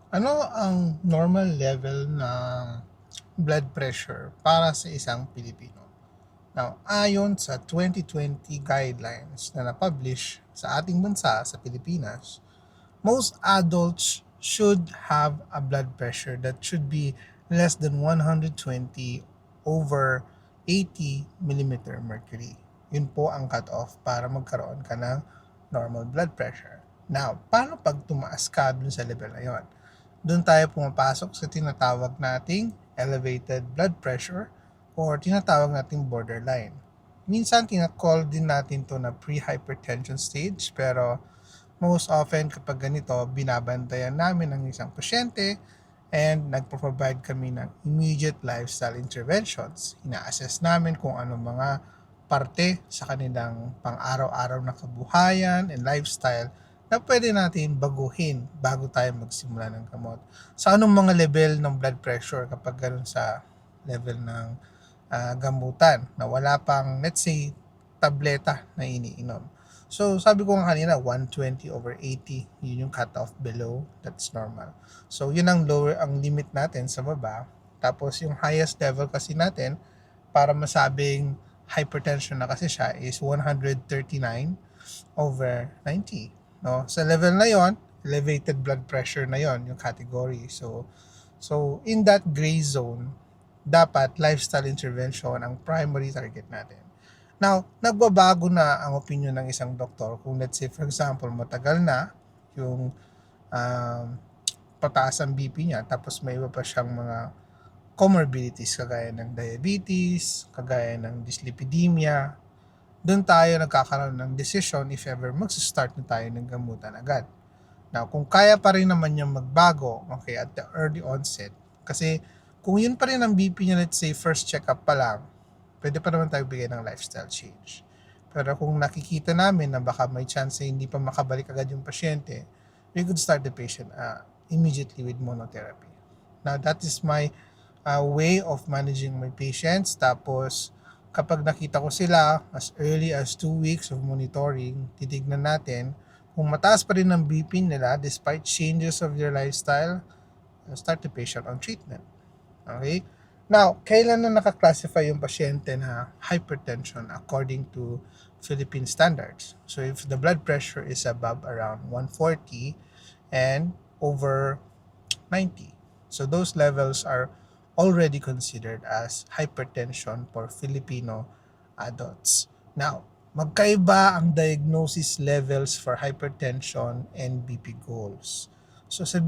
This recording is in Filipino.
Ano ang normal level ng blood pressure para sa isang Pilipino? Now, ayon sa 2020 guidelines na na-publish sa ating bansa, sa Pilipinas, most adults should have a blood pressure that should be less than 120 over 80 millimeter mercury. Yun po ang cutoff para magkaroon ka ng normal blood pressure. Now, paano pag tumaas ka dun sa level na yun? Doon tayo pumapasok sa tinatawag nating elevated blood pressure or tinatawag nating borderline. Minsan tinakall din natin to na pre-hypertension stage, pero most often kapag ganito, binabantayan namin ang isang pasyente and nagpo-provide kami ng immediate lifestyle interventions. Ina-assess namin kung ano mga parte sa kanilang pang-araw-araw na kabuhayan and lifestyle na pwede natin baguhin bago tayo magsimula ng gamot. Sa anong mga level ng blood pressure kapag ganun sa level ng gamutan na wala pang, let's say, tableta na iniinom. So, sabi ko nga kanina, 120 over 80, yun yung cutoff below, that's normal. So, yun ang lower, ang limit natin sa baba. Tapos, yung highest level kasi natin, para masabing hypertension na kasi siya, is 139 over 90. No? Sa level na yon, elevated blood pressure na yon yung category. So in that gray zone, dapat lifestyle intervention ang primary target natin. Now, nagbabago na ang opinion ng isang doktor kung let's say for example matagal na yung um, pataas ang BP niya tapos may iba pa siyang mga comorbidities kagaya ng diabetes, kagaya ng dyslipidemia. Doon tayo nagkakaroon ng decision if ever mag-start na tayo ng gamutan agad. Now, kung kaya pa rin naman niyang magbago, okay, at the early onset, kasi kung yun pa rin ang BP niya, let's say, first check-up pa lang, pwede pa naman tayo bigay ng lifestyle change. Pero kung nakikita namin na baka may chance na hindi pa makabalik agad yung pasyente, we could start the patient immediately with monotherapy. Now, that is my way of managing my patients. Tapos, kapag nakita ko sila as early as 2 weeks of monitoring, titignan natin kung mataas pa rin ang BP nila despite changes of their lifestyle, start the patient on treatment. Okay? Now, kailan na nakaklassify yung pasyente na hypertension according to Philippine standards? So, if the blood pressure is above around 140 and over 90. So, those levels are already considered as hypertension for Filipino adults. Now, magkaiba ang diagnosis levels for hypertension and BP goals. So, sa